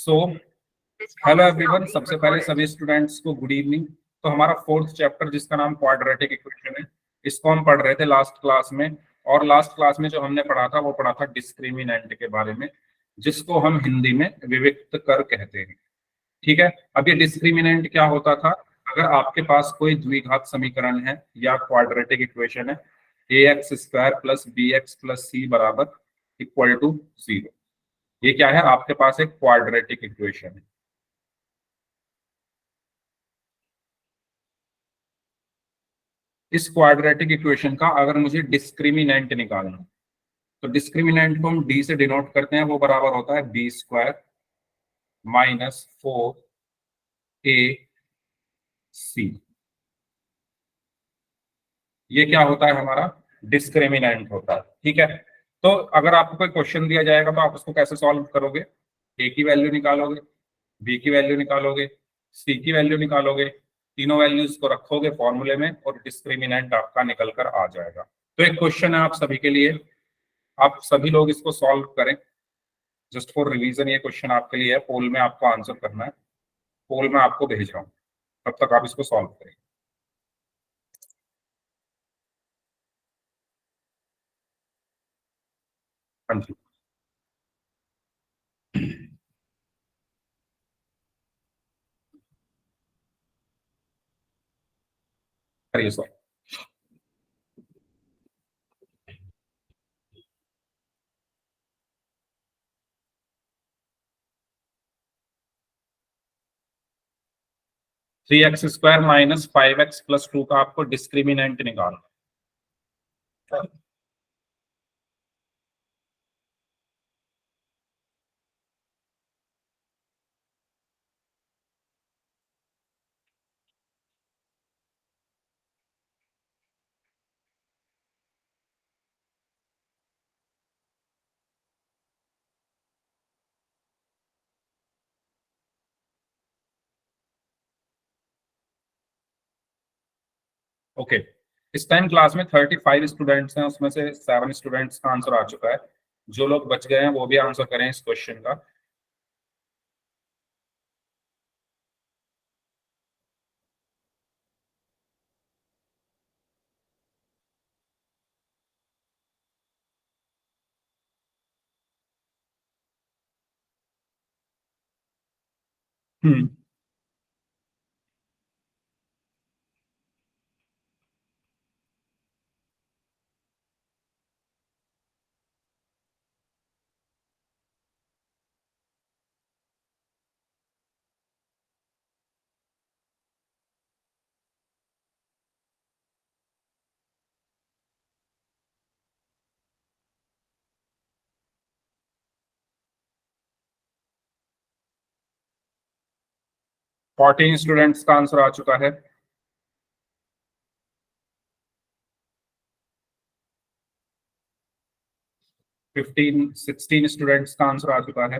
So hello everyone, सबसे पहले सभी स्टूडेंट्स को गुड इवनिंग। तो हमारा फोर्थ चैप्टर जिसका नाम क्वाड्रेटिक इक्वेशन है, इसको हम पढ़ रहे थे लास्ट क्लास में। और लास्ट क्लास में जो हमने पढ़ा था वो पढ़ा था डिस्क्रिमिनेंट के बारे में, जिसको हम हिंदी में विविक्त कर कहते हैं। ठीक है, अब ये डिस्क्रिमिनेंट क्या होता था? अगर आपके पास कोई द्विघात समीकरण है या क्वाड्रेटिक इक्वेशन है, a x square plus b x plus c बराबर इक्वल टू 0, ये क्या है? आपके पास एक क्वाड्रेटिक इक्वेशन है। इस क्वाड्रेटिक इक्वेशन का अगर मुझे डिस्क्रिमिनेंट निकालना, तो डिस्क्रिमिनेंट को हम डी से डिनोट करते हैं, वो बराबर होता है बी स्क्वायर माइनस 4 ए सी। ये क्या होता है? हमारा डिस्क्रिमिनेंट होता है। ठीक है, तो अगर आपको कोई क्वेश्चन दिया जाएगा तो आप उसको कैसे सॉल्व करोगे? ए की वैल्यू निकालोगे, बी की वैल्यू निकालोगे, सी की वैल्यू निकालोगे, तीनों वैल्यूज को रखोगे फॉर्मूले में और डिस्क्रिमिनेंट आपका निकल कर आ जाएगा। तो एक क्वेश्चन है आप सभी के लिए, आप सभी लोग इसको सॉल्व करें। जस्ट फॉर रिवीजन ये क्वेश्चन आपके लिए है, पोल में आपको आंसर करना है। पोल में आपको भेज रहा हूँ, तब तक आप इसको सॉल्व करें। हाँ जी, करिए सॉल्व। 3x² माइनस 5x+2 का आपको डिस्क्रिमिनेंट निकालना है। ओके, इस टाइम क्लास में 35 स्टूडेंट्स हैं, उसमें से 7 स्टूडेंट्स का आंसर आ चुका है। जो लोग बच गए हैं वो भी आंसर करें इस क्वेश्चन का। हम्म 14 स्टूडेंट्स का आंसर आ चुका है। 16 स्टूडेंट्स का आंसर आ चुका है।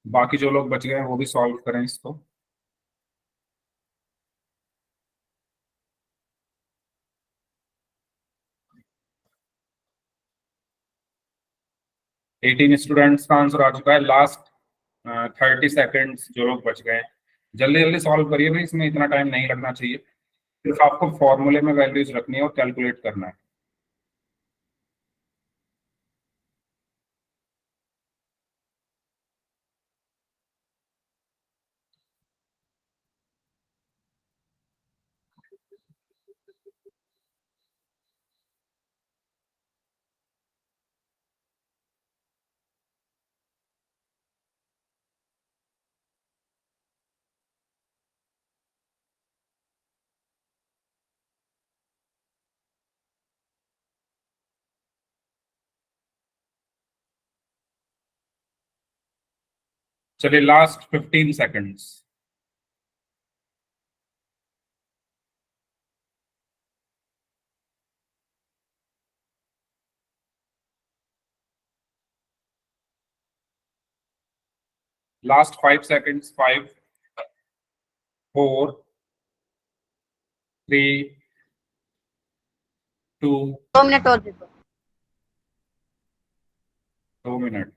बाकी जो लोग बच गए हैं वो भी सॉल्व करें इसको। 18 स्टूडेंट्स का आंसर आ चुका है। लास्ट 30 सेकेंड्स जो लोग बच गए हैं, जल्दी जल्दी सॉल्व करिए भाई, इसमें इतना टाइम नहीं लगना चाहिए। सिर्फ आपको फॉर्मूले में वैल्यूज रखनी है और कैलकुलेट करना है। चलिए, last 15 seconds. Last 5 seconds. 5, 4, 3, 2। 2 minute और दे दो। 2 मिनट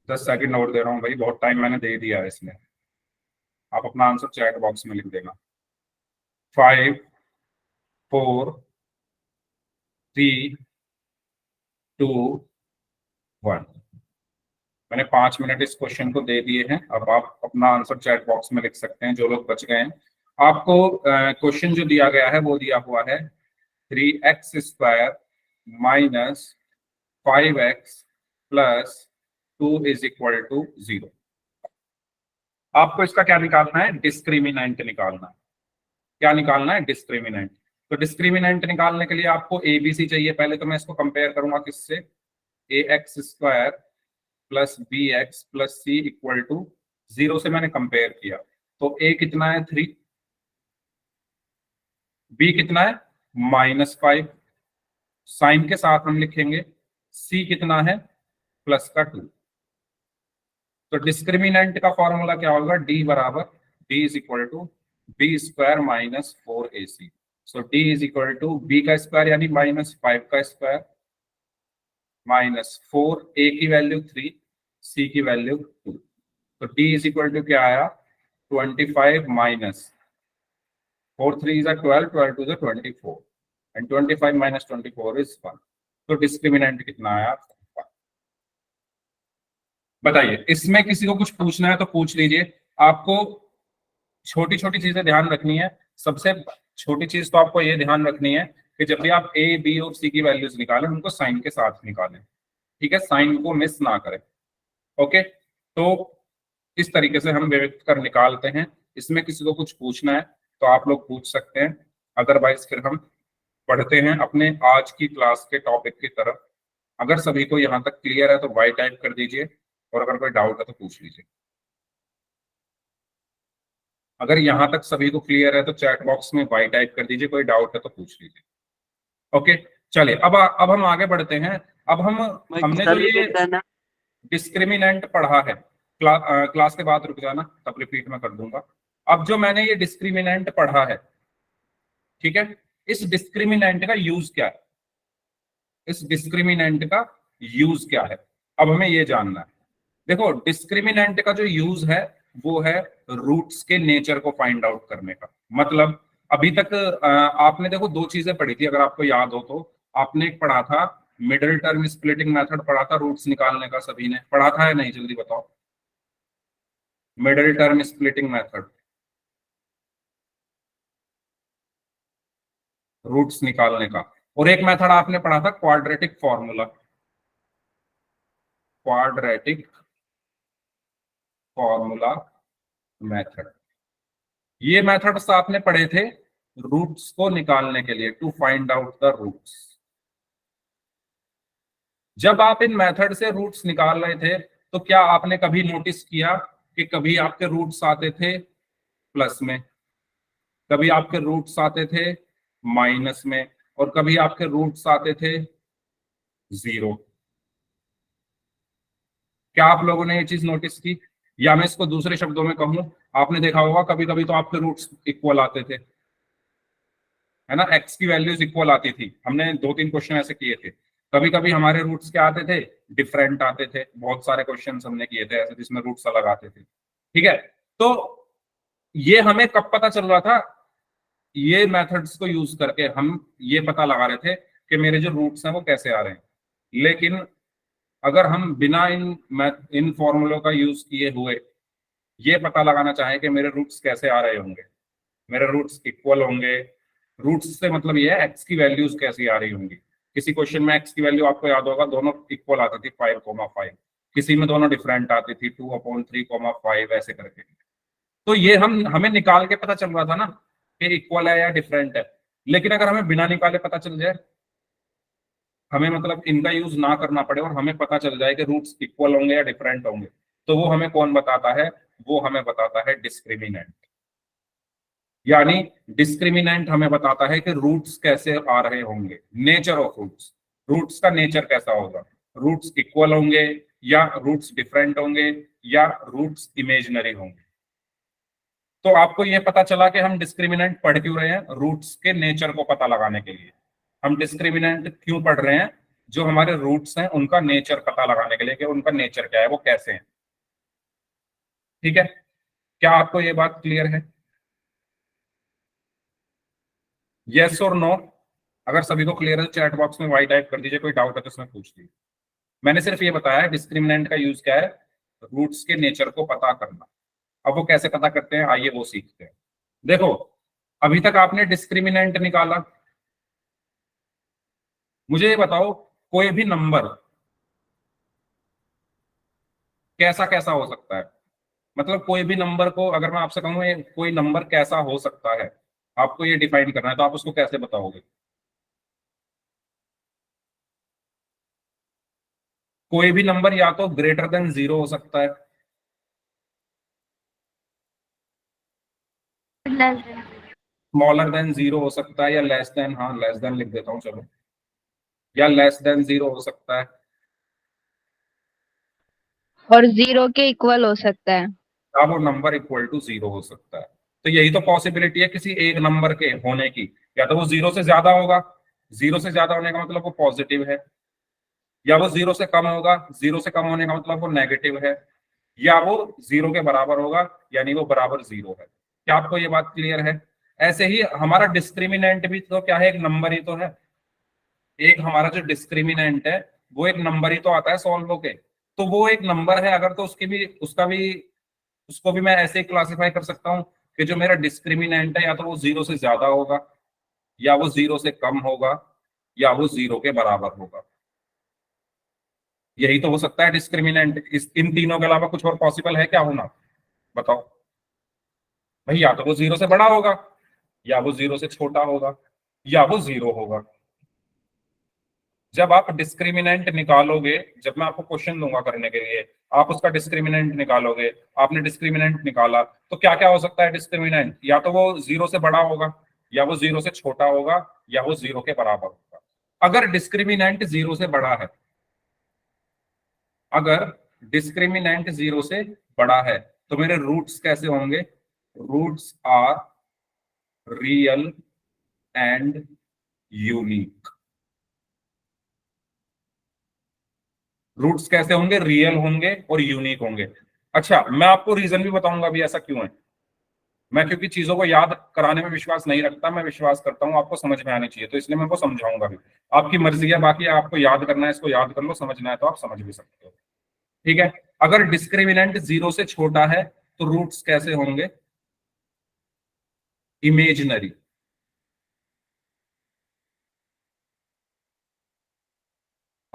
10 सेकंड और दे रहा हूँ भाई, बहुत टाइम मैंने दे दिया है इसमें। आप अपना आंसर चैट बॉक्स में लिख देना। 5 4 3 2 1। मैंने 5 मिनट इस क्वेश्चन को दे दिए हैं। अब आप अपना आंसर चैट बॉक्स में लिख सकते हैं, जो लोग बच गए हैं। आपको क्वेश्चन जो दिया गया है वो दिया हुआ है 3x² minus 5x plus 2 is equal to 0। आपको इसका क्या निकालना है? डिस्क्रिमिनेंट निकालना है। क्या निकालना है? डिस्क्रिमिनेंट। तो डिस्क्रिमिनेंट निकालने के लिए आपको एबीसी चाहिए। पहले तो मैं इसको कंपेयर करूंगा किससे? ax² plus b x plus c equal to 0 से मैंने कंपेयर किया। तो a कितना है? 3, b कितना है? -5, साइन के साथ हम लिखेंगे। c कितना है? +2। तो डिस्क्रिमिनेंट का फॉर्मूला क्या होगा? d बराबर d is equal to b² minus 4ac। So d is equal to b का स्क्वायर यानी -5 का स्क्वायर -4, a की वैल्यू 3, c की वैल्यू 2। तो d इज इक्वल टू क्या आया? 25 minus 4 3 is 12, 12 2 is 24, and 25 minus 24 is 1। तो डिस्क्रिमिनेंट कितना आया? 1। बताइए, इसमें किसी को कुछ पूछना है तो पूछ लीजिए। आपको छोटी छोटी चीजें ध्यान रखनी है। सबसे छोटी चीज तो आपको ये ध्यान रखनी है कि जब भी आप ए बी और सी की वैल्यूज निकालें उनको साइन के साथ निकालें। ठीक है, साइन को मिस ना करें। ओके, तो इस तरीके से हम व्यक्त कर निकालते हैं। इसमें किसी को कुछ पूछना है तो आप लोग पूछ सकते हैं, अदरवाइज फिर हम पढ़ते हैं अपने आज की क्लास के टॉपिक की तरफ। अगर सभी को यहाँ तक क्लियर है तो वाई टाइप कर दीजिए, और अगर कोई डाउट है तो पूछ लीजिए। अगर यहाँ तक सभी को क्लियर है तो चैट बॉक्स में वाई टाइप कर दीजिए, कोई डाउट है तो पूछ लीजिए। ओके, चलिए अब हम आगे बढ़ते हैं। अब हमने जो ये डिस्क्रिमिनेंट पढ़ा है, क्लास के बाद रुक जाना, तब रिपीट में कर दूंगा। अब जो मैंने ये डिस्क्रिमिनेंट पढ़ा है, ठीक है, इस डिस्क्रिमिनेंट का यूज क्या है? इस डिस्क्रिमिनेंट का यूज क्या है? अब हमें ये जानना है। देखो, डिस्क्रिमिनेंट का जो यूज है वो है रूट्स के नेचर को फाइंड आउट करने का। मतलब अभी तक आपने देखो दो चीजें पढ़ी थी, अगर आपको याद हो तो। आपने एक पढ़ा था मिडिल टर्म स्प्लिटिंग मेथड, पढ़ा था रूट्स निकालने का। सभी ने पढ़ा था या नहीं? जल्दी बताओ। Middle term splitting method, roots निकालने का। और एक मेथड आपने पढ़ा था quadratic formula, quadratic formula method. ये मेथड्स आपने पढ़े थे रूट्स को निकालने के लिए, to find out the roots. जब आप इन मेथड से रूट्स निकाल रहे थे तो क्या आपने कभी नोटिस किया कि कभी आपके रूट्स आते थे प्लस में, कभी आपके रूट्स आते थे माइनस में, और कभी आपके रूट्स आते थे 0? क्या आप लोगों ने ये चीज नोटिस की? या मैं इसको दूसरे शब्दों में कहूं, आपने देखा होगा कभी कभी तो आपके रूट्स इक्वल आते थे, है ना, एक्स की वैल्यूज इक्वल आती थी। हमने 2-3 क्वेश्चन ऐसे किए थे। कभी कभी हमारे रूट्स क्या आते थे? डिफरेंट आते थे। बहुत सारे क्वेश्चंस हमने किए थे ऐसे जिसमें रूट्स अलग आते थे। ठीक है, तो ये हमें कब पता चल रहा था? ये मेथड्स को यूज करके हम ये पता लगा रहे थे कि मेरे जो रूट्स हैं वो कैसे आ रहे हैं। लेकिन अगर हम बिना इन फॉर्मूलों का यूज किए हुए ये पता लगाना चाहें कि मेरे रूट्स कैसे आ रहे होंगे, मेरे रूट्स इक्वल होंगे, रूट्स से मतलब ये है एक्स की वैल्यूज कैसी आ रही होंगी। किसी क्वेश्चन में एक्स की वैल्यू आपको याद होगा दोनों इक्वल आती थी 5,5, किसी में दोनों डिफरेंट आती थी 2/3,5 ऐसे करके। तो ये हमें निकाल के पता चल रहा था ना कि इक्वल है या डिफरेंट है। लेकिन अगर हमें बिना निकाले पता चल जाए, हमें मतलब इनका यूज ना करना पड़े और हमें पता चल जाए कि रूट्स इक्वल होंगे या डिफरेंट होंगे, तो वो हमें कौन बताता है? वो हमें बताता है डिस्क्रिमिनेंट। यानी डिस्क्रिमिनेंट हमें बताता है कि रूट्स कैसे आ रहे होंगे, नेचर ऑफ रूट्स। रूट्स का नेचर कैसा होगा? रूट्स इक्वल होंगे, या रूट्स डिफरेंट होंगे, या रूट्स इमेजिनरी होंगे। तो आपको यह पता चला कि हम डिस्क्रिमिनेंट पढ़ क्यों रहे हैं? रूट्स के नेचर को पता लगाने के लिए। हम डिस्क्रिमिनेंट क्यों पढ़ रहे हैं? जो हमारे रूट्स हैं उनका नेचर पता लगाने के लिए कि उनका नेचर क्या है, वो कैसे हैं। ठीक है, क्या आपको ये बात क्लियर है? यस और नो? अगर सभी को क्लियर है तो चैट बॉक्स में वाई टाइप कर दीजिए, कोई डाउट है तो उसमें पूछ लीजिए। मैंने सिर्फ ये बताया है डिस्क्रिमिनेंट का यूज क्या है, रूट्स के नेचर को पता करना। अब वो कैसे पता करते हैं, आइए वो सीखते हैं। देखो, अभी तक आपने डिस्क्रिमिनेंट निकाला, मुझे ये बताओ कोई भी नंबर कैसा कैसा हो सकता है। मतलब कोई भी नंबर को अगर मैं आपसे कहूँ ये कोई नंबर कैसा हो सकता है, आपको ये डिफाइन करना है, तो आप उसको कैसे बताओगे? कोई भी नंबर या तो ग्रेटर देन जीरो हो सकता है, less than. Smaller than zero हो सकता है, या लेस देन, हाँ लेस देन लिख देता हूँ चलो, या लेस देन जीरो हो सकता है, और जीरो के इक्वल हो सकता है। या वो नंबर इक्वल टू जीरो हो सकता है। तो यही तो पॉसिबिलिटी है किसी एक नंबर के होने की, या तो वो जीरो से ज्यादा होगा, जीरो से ज्यादा होने का मतलब वो पॉजिटिव है, या वो जीरो से कम होगा, जीरो से कम होने का मतलब वो नेगेटिव है, या वो जीरो के बराबर होगा यानी वो बराबर जीरो है। क्या आपको ये बात क्लियर है? ऐसे ही हमारा डिस्क्रिमिनेंट भी तो क्या है, एक नंबर ही तो है। एक हमारा जो डिस्क्रिमिनेंट है वो एक नंबर ही तो आता है सॉल्व होके, तो वो एक नंबर है अगर, तो उसकी भी उसका भी उसको भी मैं ऐसे ही क्लासिफाई कर सकता हूँ कि जो मेरा डिस्क्रिमिनेंट है या तो वो जीरो से ज्यादा होगा, या वो जीरो से कम होगा, या वो जीरो के बराबर होगा। यही तो हो सकता है डिस्क्रिमिनेंट, इस इन तीनों के अलावा कुछ और पॉसिबल है क्या होना? बताओ भाई, या तो वो जीरो से बड़ा होगा, या वो जीरो से छोटा होगा, या वो जीरो होगा। जब आप डिस्क्रिमिनेंट निकालोगे, जब मैं आपको क्वेश्चन दूंगा करने के लिए, आप उसका डिस्क्रिमिनेंट निकालोगे, आपने डिस्क्रिमिनेंट निकाला तो क्या क्या हो सकता है डिस्क्रिमिनेंट, या तो वो जीरो से बड़ा होगा, या वो जीरो से छोटा होगा, या वो जीरो के बराबर होगा। अगर डिस्क्रिमिनेंट जीरो से बड़ा है, अगर डिस्क्रिमिनेंट जीरो से बड़ा है, तो मेरे रूट्स कैसे होंगे? Roots are real and unique. Roots कैसे होंगे? रियल होंगे और यूनिक होंगे। अच्छा, मैं आपको रीजन भी बताऊंगा अभी ऐसा क्यों है। मैं क्योंकि चीजों को याद कराने में विश्वास नहीं रखता, मैं विश्वास करता हूँ आपको समझ में आनी चाहिए, तो इसलिए मैं आपको समझाऊंगा भी। आपकी मर्जी है, बाकी आपको याद करना है इसको याद कर लो, समझना है तो आप समझ भी सकते हो। ठीक है, अगर डिस्क्रिमिनेंट जीरो से छोटा है तो रूट्स कैसे होंगे? इमेजिनरी।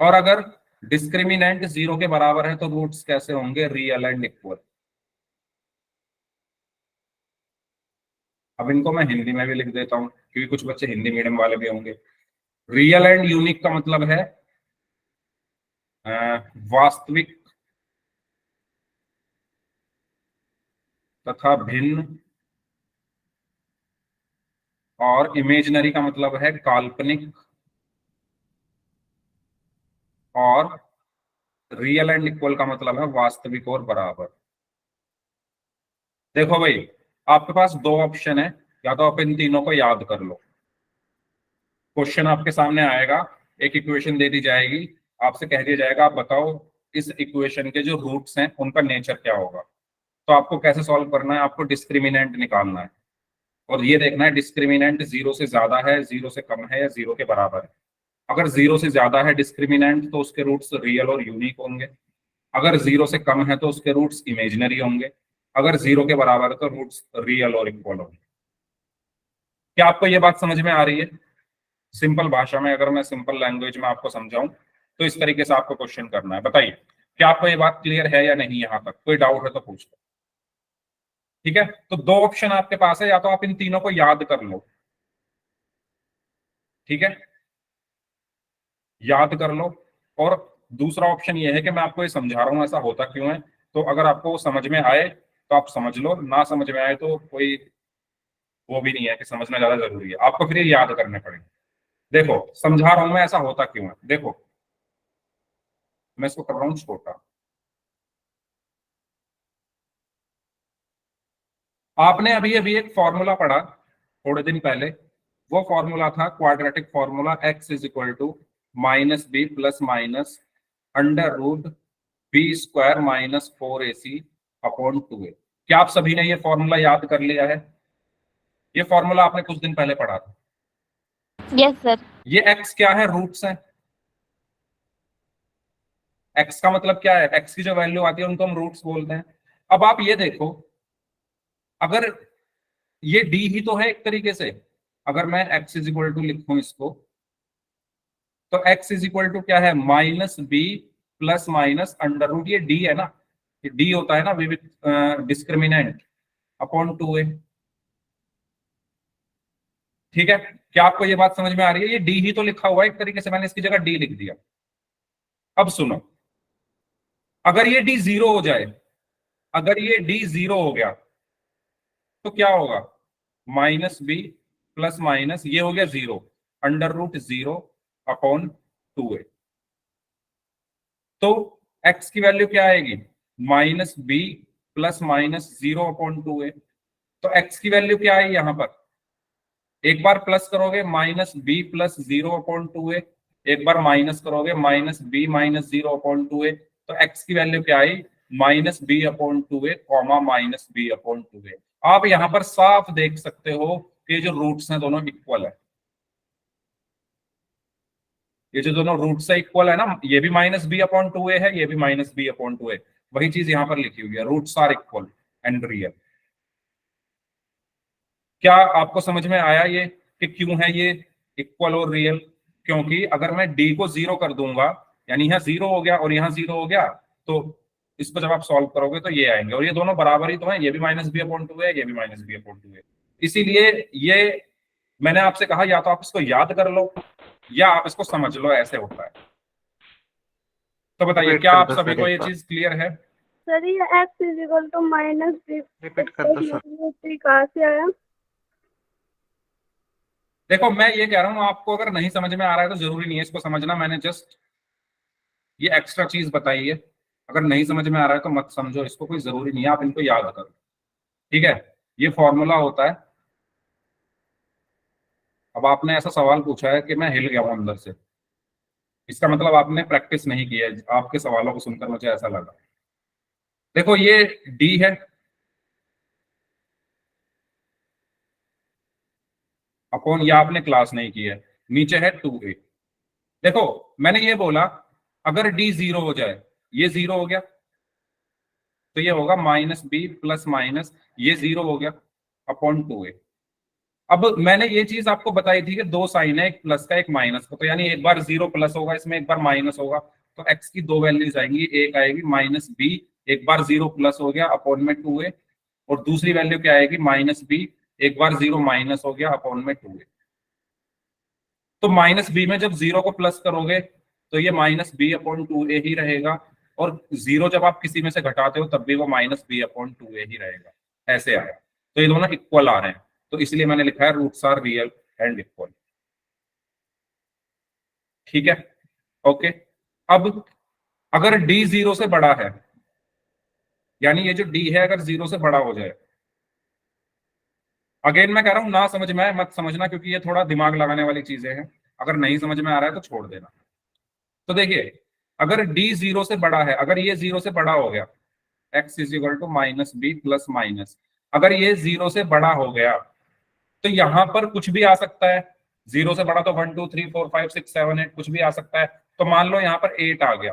और अगर डिस्क्रिमिनेंट जीरो के बराबर है तो रूट्स कैसे होंगे? Real and equal. अब इनको मैं हिंदी में भी लिख देता हूँ क्योंकि कुछ बच्चे हिंदी मीडियम वाले भी होंगे। रियल एंड यूनिक का मतलब है अ, वास्तविक तथा भिन्न, और इमेजिनरी का मतलब है काल्पनिक, और रियल एंड इक्वल का मतलब है वास्तविक और बराबर। देखो भाई, आपके पास दो ऑप्शन है, या तो आप इन तीनों को याद कर लो। क्वेश्चन आपके सामने आएगा, एक इक्वेशन दे दी जाएगी, आपसे कह दिया जाएगा आप बताओ इस इक्वेशन के जो रूट्स हैं उनका नेचर क्या होगा। तो आपको कैसे सॉल्व करना है? आपको डिस्क्रिमिनेंट निकालना है, और ये देखना है डिस्क्रिमिनेंट जीरो से ज्यादा है, जीरो से कम है, या जीरो के बराबर है। अगर जीरो से ज्यादा है डिस्क्रिमिनेंट तो उसके रूट्स रियल और यूनिक होंगे, अगर जीरो से कम है तो उसके रूट्स इमेजिनरी होंगे, अगर जीरो के बराबर है तो रूट्स रियल और इक्वल होंगे। क्या आपको ये बात समझ में आ रही है? सिंपल भाषा में, अगर मैं सिंपल लैंग्वेज में आपको समझाऊं तो इस तरीके से आपको क्वेश्चन करना है। बताइए, क्या आपको ये बात क्लियर है या नहीं? यहां तक कोई डाउट है तो पूछ लो। ठीक है, तो दो ऑप्शन आपके पास है, या तो आप इन तीनों को याद कर लो। ठीक है, याद कर लो। और दूसरा ऑप्शन ये है कि मैं आपको ये समझा रहा हूं ऐसा होता क्यों है, तो अगर आपको वो समझ में आए तो आप समझ लो, ना समझ में आए तो कोई वो भी नहीं है कि समझना ज्यादा जरूरी है, आपको फिर ये याद करने पड़ेंगे। देखो, समझा रहा हूं मैं ऐसा होता क्यों है। देखो, मैं इसको कर रहा हूं छोटा। आपने अभी अभी एक फॉर्मूला पढ़ा थोड़े दिन पहले, वो फॉर्मूला था quadratic formula, x is equal to minus b plus minus under root b square minus 4ac upon 2a। क्या आप सभी ने ये फॉर्मूला याद कर लिया है? ये फॉर्मूला आपने कुछ दिन पहले पढ़ा था। Yes sir. ये x क्या है? रूट्स है। x का मतलब क्या है? x की जो वैल्यू आती है उनको हम रूट्स बोलते हैं। अब आप ये देखो, अगर ये d ही तो है एक तरीके से, अगर मैं x इज इक्वल टू लिखूं इसको, तो x इज इक्वल टू क्या है? Minus b plus minus under root, ये d है ना, ये d होता है ना विद डिस्क्रिमिनेंट अपॉन 2a। ठीक है, क्या आपको ये बात समझ में आ रही है? ये d ही तो लिखा हुआ है एक तरीके से, मैंने इसकी जगह d लिख दिया। अब सुनो, अगर ये d जीरो हो जाए, अगर ये d जीरो हो गया तो क्या होगा? माइनस बी प्लस माइनस, ये हो गया zero, under root zero upon 2a। तो x की वैल्यू क्या आएगी? Minus b plus minus zero upon 2a। तो x की वैल्यू क्या आई यहां पर? एक बार प्लस करोगे minus b plus zero upon 2a, एक बार माइनस करोगे minus b minus zero upon 2a। तो x की वैल्यू क्या आई? Minus b upon 2a comma minus b upon 2a। आप यहां पर साफ देख सकते हो कि जो रूट्स हैं दोनों इक्वल है। ये जो दोनों रूट्स है इक्वल है ना, ये भी माइनस बी अपॉन 2a है, ये भी माइनस बी अपॉन 2a। वही चीज यहां पर लिखी हुई है, roots are equal and real. क्या आपको समझ में आया ये कि क्यों है ये इक्वल और रियल? क्योंकि अगर मैं डी को जीरो कर दूंगा, यानी यहाँ जीरो हो गया और यहाँ जीरो हो गया, तो इसको जब आप सॉल्व करोगे तो ये आएंगे, और ये दोनों बराबर ही तो हैं, ये भी माइनस बी अपॉन 2 है, ये भी माइनस बी अपॉन 2 है। इसीलिए ये मैंने आपसे कहा, या तो आप इसको याद कर लो या आप इसको समझ लो, ऐसे होता है। तो बताइए, रिपीट क्या कर आप दो सभी सर को एक ये बार। चीज क्लियर है? सर ये x is equal to minus b repeat कर दो सर। कहाँ से आया? देखो, मैं ये कह रहा हूं, आपको अगर नहीं समझ में आ रहा है तो जरूरी नहीं है इसको समझना, मैंने जस्ट ये एक्स्ट्रा चीज बताई है। अगर नहीं समझ में आ रहा है तो मत समझो इसको, कोई जरूरी नहीं है, आप इनको याद करो। ठीक है, ये फॉर्मूला होता है। अब आपने ऐसा सवाल पूछा है कि मैं हिल गया हूं अंदर से, इसका मतलब आपने प्रैक्टिस नहीं की है, आपके सवालों को सुनकर मुझे ऐसा लगा। देखो, ये डी है अपॉन, या आपने क्लास नहीं की है, नीचे है 2a। देखो, मैंने ये बोला अगर डी जीरो हो जाए, ये जीरो हो गया तो ये होगा माइनस बी प्लस माइनस, ये जीरो हो गया अपॉन 2a। अब मैंने ये चीज आपको बताई थी कि दो साइन है, एक प्लस का एक माइनस का, तो यानी एक बार जीरो प्लस होगा इसमें, एक बार माइनस होगा, तो x की दो वैल्यूज आएंगी, एक आएगी माइनस बी, एक बार जीरो प्लस हो गया अपॉन में 2a, और दूसरी वैल्यू क्या आएगी? माइनस बी, एक बार जीरो माइनस हो गया अपॉन में 2a। तो माइनस बी में जब जीरो को प्लस करोगे तो ये माइनस बी अपॉन 2a ही रहेगा, और जीरो जब आप किसी में से घटाते हो तब भी वो माइनस बी अपॉन 2a ही रहेगा। ऐसे आया, तो ये दोनों इक्वल आ रहे हैं, तो इसलिए मैंने लिखा है roots are real and equal. ठीक है, ओके। अब अगर डी जीरो से बड़ा है, यानी ये जो डी है अगर जीरो से बड़ा हो जाए, अगेन मैं कह रहा हूं ना समझ में आए मत समझना, क्योंकि ये थोड़ा दिमाग लगाने वाली चीजें हैं, अगर नहीं समझ में आ रहा है तो छोड़ देना। तो देखिए, अगर डी जीरो से बड़ा है, अगर ये जीरो से बड़ा हो गया, x is equal to minus b plus minus, अगर ये जीरो से बड़ा हो गया तो यहां पर कुछ भी आ सकता है। जीरो से बड़ा तो 1 2 3 4 5 6 7 8 कुछ भी आ सकता है। तो मान लो यहाँ पर 8 आ गया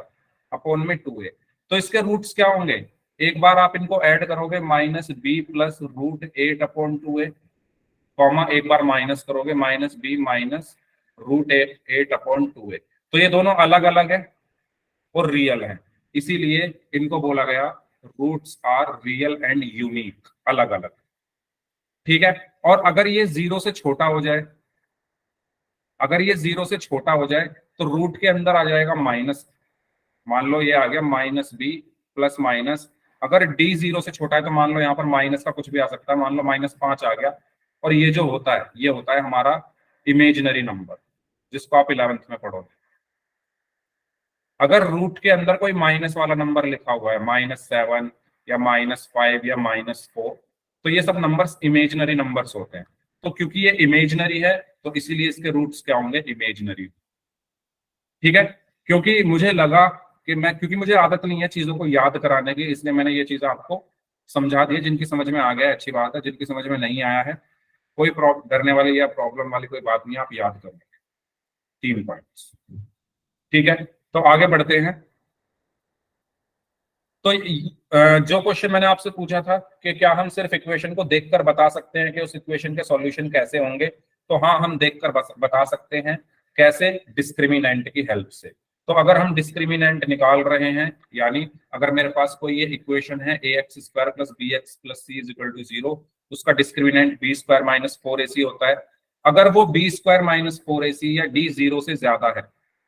अपॉन में 2a, तो इसके रूट्स क्या होंगे? एक बार आप इनको ऐड करोगे, minus b plus root 8 upon 2a, comma एक बार माइनस करोगे, minus b minus root 8 upon 2a। तो ये दोनों अलग अलग है और रियल है, इसीलिए इनको बोला गया roots are real and unique, अलग अलग। ठीक है, और अगर ये जीरो से छोटा हो जाए, अगर ये जीरो से छोटा हो जाए तो रूट के अंदर आ जाएगा माइनस। मान लो ये आ गया माइनस बी प्लस माइनस, अगर डी जीरो से छोटा है तो मान लो यहाँ पर माइनस का कुछ भी आ सकता है, मान लो -5 आ गया, और ये जो होता है ये होता है हमारा इमेजिनरी नंबर, जिसको आप 11th में पढ़ोगे। अगर रूट के अंदर कोई माइनस वाला नंबर लिखा हुआ है, -7 या -5 या -4, तो ये सब नंबर्स इमेजिनरी नंबर्स होते हैं। तो क्योंकि ये इमेजिनरी है तो इसीलिए इसके रूट्स क्या होंगे? इमेजिनरी। ठीक है, क्योंकि मुझे लगा कि क्योंकि मुझे आदत नहीं है चीजों को याद कराने की, इसलिए मैंने ये चीज आपको समझा दी है। जिनकी समझ में आ गया है अच्छी बात है, जिनकी समझ में नहीं आया है कोई डरने वाली या प्रॉब्लम वाली कोई बात नहीं, आप याद कर लेंगे 3 पॉइंट्स। ठीक है, तो आगे बढ़ते हैं। तो जो क्वेश्चन मैंने आपसे पूछा था कि क्या हम सिर्फ इक्वेशन को देखकर बता सकते हैं कि उस इक्वेशन के सॉल्यूशन कैसे होंगे, तो हाँ, हम देखकर बता सकते हैं। कैसे? डिस्क्रिमिनेंट की हेल्प से। तो अगर हम डिस्क्रिमिनेंट निकाल रहे हैं, यानी अगर मेरे पास कोई ये इक्वेशन है ax² + bx + c = 0, उसका डिस्क्रिमिनेंट b² - 4ac होता है। अगर वो b² - 4ac या d 0 से ज्यादा है,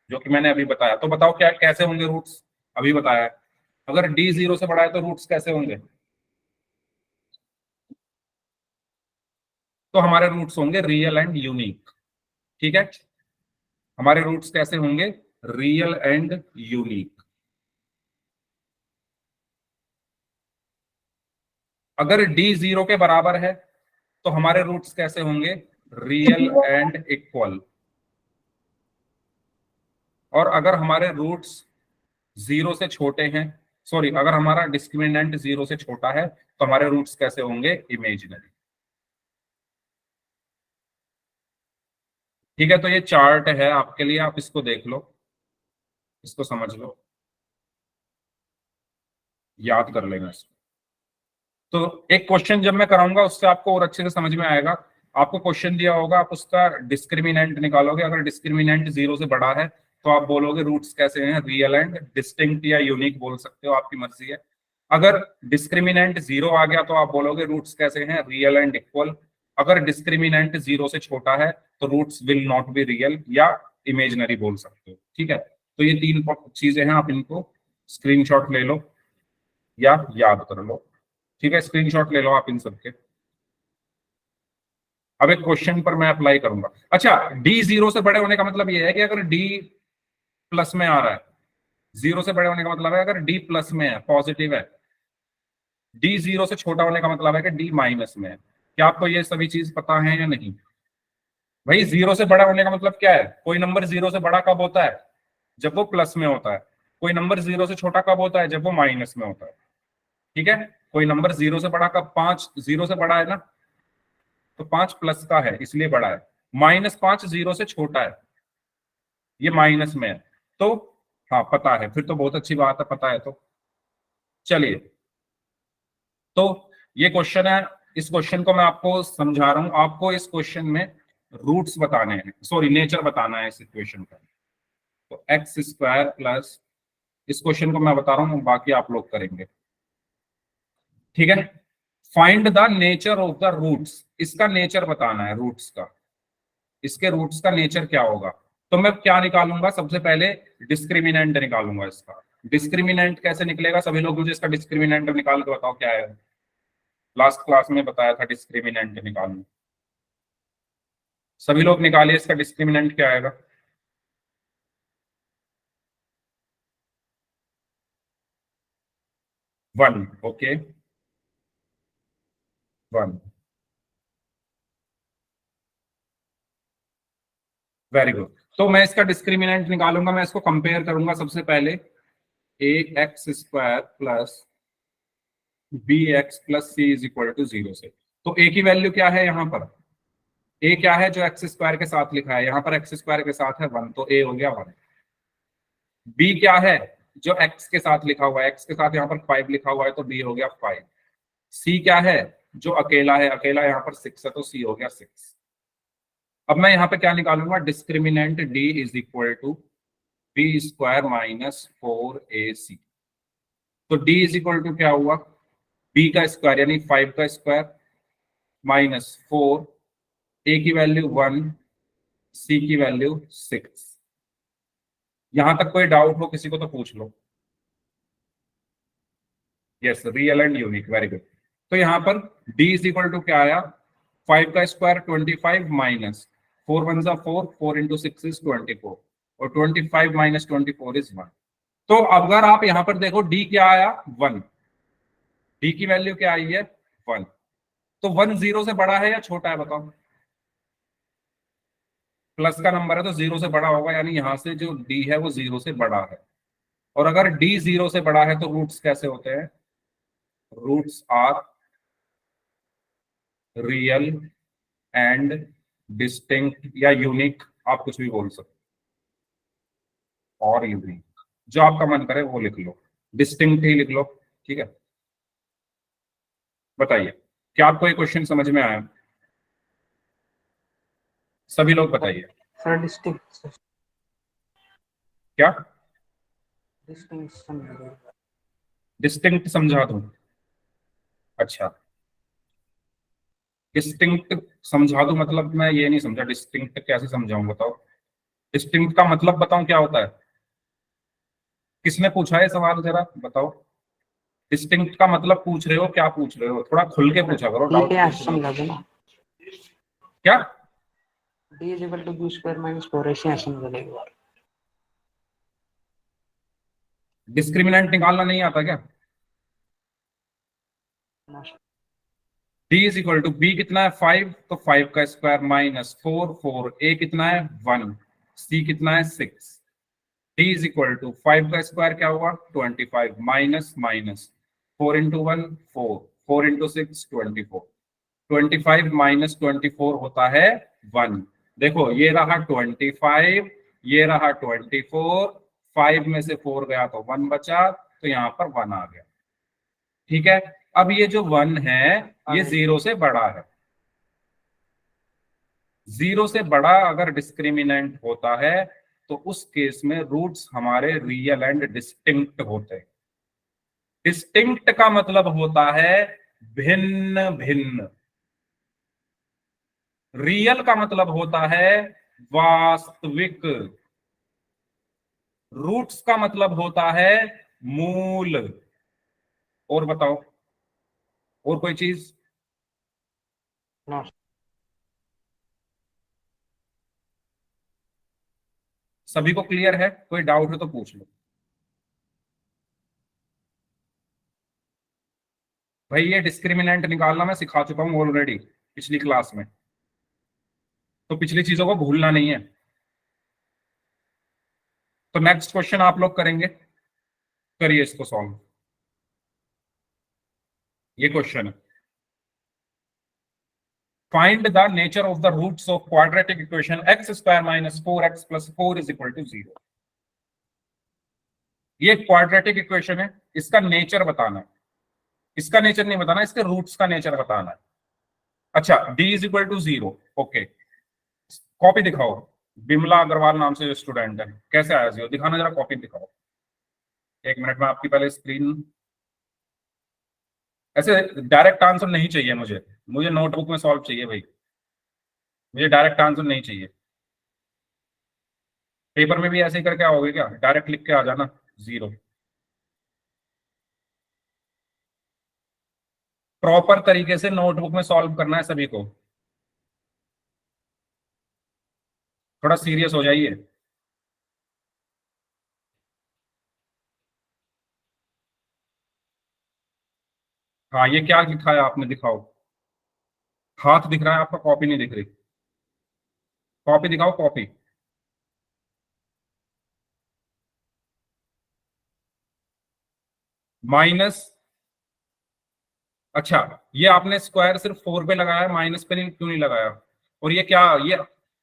जो कि मैंने अभी बताया, तो बताओ क्या कैसे होंगे रूट्स? अभी बताया है। अगर d 0 से बड़ा है तो रूट्स कैसे होंगे? तो हमारे रूट्स होंगे रियल एंड यूनिक। ठीक है, हमारे रूट्स कैसे होंगे? Real and unique. अगर d 0 के बराबर है तो हमारे रूट्स कैसे होंगे? Real and equal. और अगर हमारे रूट्स 0 से छोटे हैं, सॉरी, अगर हमारा डिस्क्रिमिनेंट 0 से छोटा है तो हमारे रूट्स कैसे होंगे? इमेजिनरी। ठीक है, तो ये चार्ट है आपके लिए, आप इसको देख लो, इसको समझ लो, याद कर लेना इसको। तो एक क्वेश्चन जब मैं कराऊंगा उससे आपको और अच्छे से समझ में आएगा। आपको क्वेश्चन दिया होगा, आप उसका डिस्क्रिमिनेंट निकालोगे। अगर डिस्क्रिमिनेंट 0 से बड़ा है तो आप बोलोगे रूट्स कैसे हैं? रियल एंड डिस्टिंक्ट या यूनिक बोल सकते हो, आपकी मर्जी है। अगर डिस्क्रिमिनेंट 0 आ गया तो आप बोलोगे रूट्स कैसे हैं? Real and equal. अगर डिस्क्रिमिनेंट 0 से छोटा है तो roots will not be real या इमेजिनरी बोल सकते हो। ठीक है, तो ये 3 चीजें हैं, आप इनको स्क्रीनशॉट ले लो या याद कर लो। ठीक है, स्क्रीनशॉट ले लो आप इन सबके। अब एक क्वेश्चन पर मैं अप्लाई करूंगा। अच्छा, डी 0 से बड़े होने का मतलब ये है कि अगर डी प्लस में आ रहा है, 0 से बड़े होने का मतलब है अगर डी प्लस में है, पॉजिटिव है। डी 0 से छोटा होने का मतलब है कि डी माइनस में है। क्या आपको ये सभी चीज पता है या नहीं? भाई 0 से बड़ा होने का मतलब क्या है? कोई नंबर 0 से बड़ा कब होता है? जब वो प्लस में होता है। कोई नंबर 0 से छोटा कब होता है? जब वो माइनस में होता है। ठीक है, कोई नंबर 0 से बड़ा कब? 5 0 से बड़ा है ना, तो 5 प्लस का है इसलिए बड़ा है। -5 0 से छोटा है, ये माइनस में है। तो हाँ, पता है, फिर तो बहुत अच्छी बात है, पता है तो। चलिए, तो ये क्वेश्चन है, इस क्वेश्चन को मैं आपको समझा रहा हूं। आपको इस क्वेश्चन में रूट्स बताने हैं, सॉरी नेचर बताना है इस इक्वेशन का। तो x² प्लस, इस क्वेश्चन को मैं बता रहा हूँ, बाकी आप लोग करेंगे। ठीक है, find the nature of the roots, इसका नेचर बताना है रूट्स का। इसके रूट्स का नेचर क्या होगा? तो मैं क्या निकालूंगा? सबसे पहले डिस्क्रिमिनेंट निकालूंगा इसका। डिस्क्रिमिनेंट कैसे निकलेगा? सभी लोग मुझे इसका डिस्क्रिमिनेंट निकाल के बताओ क्या है। लास्ट क्लास में बताया था डिस्क्रिमिनेंट निकालना, सभी लोग निकालिए इसका डिस्क्रिमिनेंट क्या आएगा। 1, ओके, 1, वेरी गुड। तो मैं इसका डिस्क्रिमिनेंट निकालूंगा, मैं इसको कंपेयर करूंगा सबसे पहले ax² plus bx plus c is equal to 0 से। तो a की वैल्यू क्या है यहाँ पर? a क्या है? जो x² के साथ लिखा है, यहाँ पर x² के साथ है 1, तो a हो गया 1। b क्या है? जो x के साथ लिखा हुआ है, x के साथ यहाँ पर 5 लिखा हुआ है, तो b हो गया 5। c क्या है? जो अकेला है, अकेला यहाँ पर 6 है, तो c हो गया 6। अब मैं यहाँ पे क्या निकालूंगा? Discriminant d is equal to b² minus 4ac। तो d इज इक्वल टू क्या हुआ? b का स्क्वायर यानी 5 का स्क्वायर माइनस 4, a की वैल्यू 1, c की वैल्यू 6। यहां तक कोई डाउट हो किसी को तो पूछ लो। Yes, real and unique, very good. तो यहाँ पर d इज इक्वल टू क्या आया? 5 का स्क्वायर 25 माइनस 4 1 जा 4, 4 इंटू 6 इज 24, और 25 माइनस 24 इज 1। तो अगर आप यहाँ पर देखो d क्या आया? 1। d की वैल्यू क्या आई है? 1। तो 1 0 से बड़ा है या छोटा है बताओ? प्लस का नंबर है तो 0 से बड़ा होगा, यानी यहां से जो d है वो 0 से बड़ा है। और अगर d 0 से बड़ा है तो रूट्स कैसे होते हैं? Roots are real and distinct या यूनिक, आप कुछ भी बोल सकते हो, और यूनिक, जो आपका मन करे वो लिख लो, डिस्टिंक्ट ही लिख लो, ठीक है। बताइए, क्या आपको ये क्वेश्चन समझ में आया? सभी लोग बताइए। सर डिस्टिंक्ट क्या डिस्टिंक्शन डिस्टिंक्ट समझा दूं? अच्छा, डिस्टिंक्ट समझा दूं मतलब मैं ये नहीं समझा, डिस्टिंक्ट कैसे समझाऊं बताओ? डिस्टिंक्ट का मतलब बताऊं क्या होता है? किसने पूछा है सवाल, जरा बताओ। डिस्टिंक्ट का मतलब पूछ रहे हो, क्या पूछ रहे हो? थोड़ा खुल के पूछा करो, डाउट ये ऐसे समझा दो ना, क्या? d is equal to b square minus 4 ऐसे समझा दो एक बार। डिस्क्रिमिनेंट निकालना नहीं आता क्या? d is equal to b कितना है 5, तो 5 का स्क्वायर माइनस 4, 4 a कितना है 1, c कितना है 6, d इज इक्वल टू 5 का स्क्वायर क्या हुआ 25 minus minus 4 into 1 4, 4 into 6 24, 25 minus 24 होता है 1। देखो ये रहा 25, ये रहा 24, 5 में से 4 गया तो 1 बचा, तो यहाँ पर 1 आ गया, ठीक है। अब ये जो 1 है ये 0 से बड़ा है, 0 से बड़ा अगर डिस्क्रिमिनेंट होता है तो उस केस में रूट्स हमारे रियल एंड डिस्टिंक्ट होते हैं। डिस्टिंक्ट का मतलब होता है भिन्न भिन्न, रियल का मतलब होता है वास्तविक, रूट्स का मतलब होता है मूल। और बताओ, और कोई चीज? नो सभी को क्लियर है? कोई डाउट है तो पूछ लो भाई। ये डिस्क्रिमिनेंट निकालना मैं सिखा चुका हूं ऑलरेडी पिछली क्लास में, तो पिछली चीजों को भूलना नहीं है। तो नेक्स्ट क्वेश्चन आप लोग करेंगे, करिए इसको सॉल्व। ये क्वेश्चन है, find the nature of the roots of quadratic equation x square minus 4x plus 4 is equal to 0। ये क्वाड्रेटिक इक्वेशन है, इसका नेचर बताना है, इसका नेचर नहीं बताना, इसके रूट्स का नेचर बताना है। अच्छा, d is equal to 0, okay. Copy दिखाओ, बिमला अग्रवाल नाम से जो स्टूडेंट है, कैसे आया 0? दिखाना जरा, कॉपी दिखाओ। एक मिनट में आपकी पहले स्क्रीन, ऐसे डायरेक्ट आंसर नहीं चाहिए मुझे, मुझे नोटबुक में सॉल्व चाहिए भाई, मुझे डायरेक्ट आंसर नहीं चाहिए। पेपर में भी ऐसे ही करके आओगे क्या? डायरेक्ट लिख के आ जाना 0। प्रॉपर तरीके से नोटबुक में सॉल्व करना है सभी को, थोड़ा सीरियस हो जाइए। हाँ, ये क्या लिखा है आपने, दिखाओ। हाथ दिख रहा है आपका, कॉपी नहीं दिख रही। कॉपी दिखाओ, कॉपी। माइनस, अच्छा, ये आपने स्क्वायर सिर्फ 4 पे लगाया, माइनस पे नहीं, क्यों नहीं लगाया? और ये क्या, ये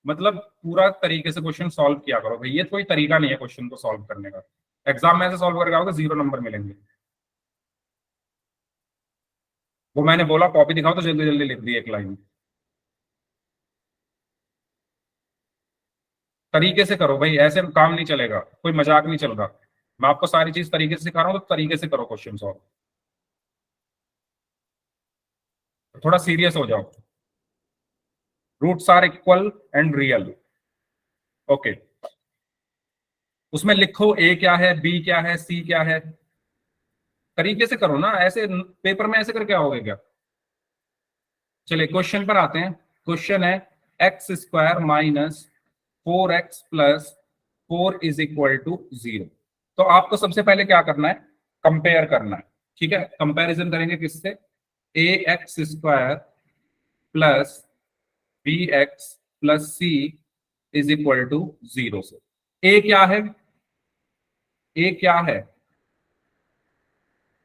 मतलब पूरा तरीके से क्वेश्चन सॉल्व किया करो भाई, ये कोई तरीका नहीं है क्वेश्चन को सॉल्व करने का। एग्जाम में ऐसे सॉल्व करके आओगे 0 नंबर मिलेंगे। वो मैंने बोला कॉपी दिखाओ तो जल्दी जल्दी लिख दी एक लाइन। तरीके से करो भाई, ऐसे काम नहीं चलेगा, कोई मजाक नहीं चल रहा। मैं आपको सारी चीज तरीके से सिखा रहा हूँ, तो तरीके से करो क्वेश्चन सॉल्व, थोड़ा सीरियस हो जाओ। Roots are equal and real, okay. उसमें लिखो ए क्या है, बी क्या है, सी क्या है, तरीके से करो ना, ऐसे पेपर में ऐसे करके आओगे क्या? चलिए क्वेश्चन पर आते हैं। क्वेश्चन है x square minus 4x plus 4 is equal to 0। तो आपको सबसे पहले क्या करना है, कंपेयर करना है, ठीक है। कंपैरिजन करेंगे किससे? A x square plus b x plus c is equal to 0 से। ए क्या है? ए क्या है?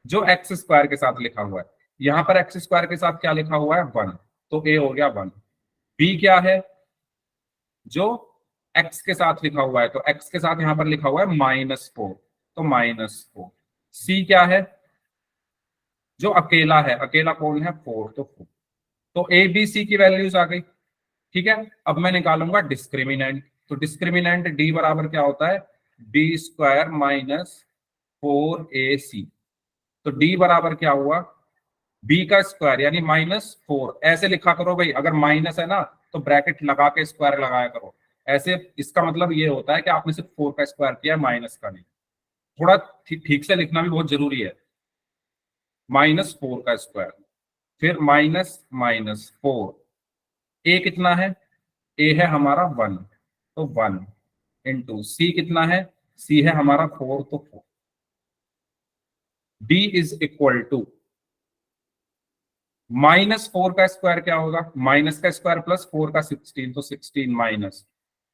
जो एक्स स्क्वायर के साथ लिखा हुआ है, यहां पर एक्स स्क्वायर के साथ क्या लिखा हुआ है? 1, तो ए हो गया 1। बी क्या है? जो एक्स के साथ लिखा हुआ है, तो एक्स के साथ यहां पर लिखा हुआ है -4, तो -4। सी क्या है? जो अकेला है, अकेला कौन है? 4, तो 4। तो ए बी सी की वैल्यूज आ गई। ठीक है, अब मैं निकालूंगा डिस्क्रिमिनेंट। तो डिस्क्रिमिनेंट डी बराबर क्या होता है? B square minus 4ac। तो डी बराबर क्या हुआ? बी का स्क्वायर यानी -4। ऐसे लिखा करो भाई, अगर माइनस है ना तो ब्रैकेट लगा के स्क्वायर लगाया करो। ऐसे इसका मतलब ये होता है कि आपने सिर्फ 4 का स्क्वायर किया है, माइनस का नहीं। थोड़ा ठीक से लिखना भी बहुत जरूरी है। -4 का स्क्वायर, फिर माइनस माइनस 4। ए कितना है? ए है हमारा 1, तो 1 इंटू सी कितना है? सी है हमारा 4, तो 4। डी इज इक्वल टू -4 का स्क्वायर क्या होगा? माइनस का स्क्वायर प्लस 4 का 16, तो 16 माइनस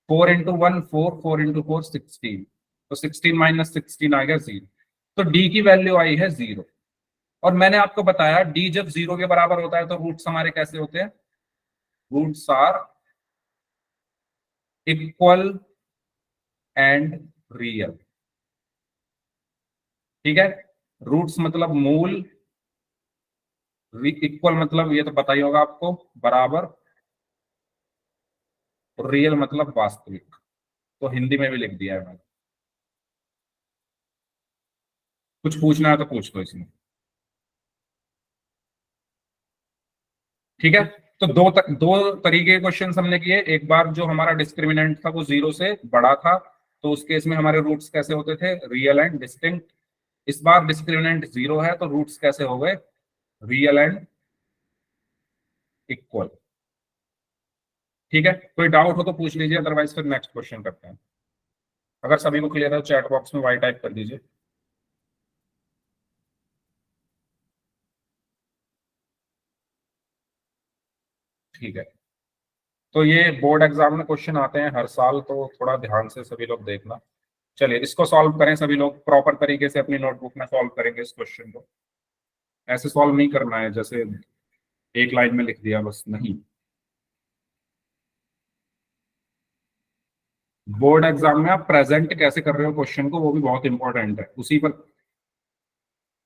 4 इंटू 1 4, 4 इंटू 4 16, तो 16 माइनस 16 आ गया 0। तो डी की वैल्यू आई है 0। और मैंने आपको बताया डी जब 0 के बराबर होता है तो रूट्स हमारे कैसे होते हैं? Roots are equal and real. ठीक है, रूट्स मतलब मूल, इक्वल मतलब ये तो पता ही होगा आपको, बराबर, और रियल मतलब वास्तविक। तो हिंदी में भी लिख दिया है मैंने। कुछ पूछना है तो पूछ लो इसमें। ठीक है, तो दो तरीके के क्वेश्चन हमने किए। एक बार जो हमारा डिस्क्रिमिनेंट था वो 0 से बड़ा था, तो उस केस में हमारे रूट्स कैसे होते थे? Real and distinct. इस बार डिस्क्रिमिनेंट 0 है तो रूट्स कैसे हो गए? Real and equal. ठीक है, कोई डाउट हो तो पूछ लीजिए, अदरवाइज फिर नेक्स्ट क्वेश्चन करते हैं। अगर सभी को क्लियर है तो चैट बॉक्स में वाई टाइप कर दीजिए। ठीक है, तो ये बोर्ड एग्जाम में क्वेश्चन आते हैं हर साल, तो थोड़ा ध्यान से सभी लोग देखना। चलिए इसको सॉल्व करें, सभी लोग प्रॉपर तरीके से अपनी नोटबुक में सॉल्व करेंगे इस क्वेश्चन को। ऐसे सॉल्व नहीं करना है जैसे एक लाइन में लिख दिया बस, नहीं। बोर्ड एग्जाम में आप प्रेजेंट कैसे कर रहे हो क्वेश्चन को, वो भी बहुत इंपॉर्टेंट है। उसी पर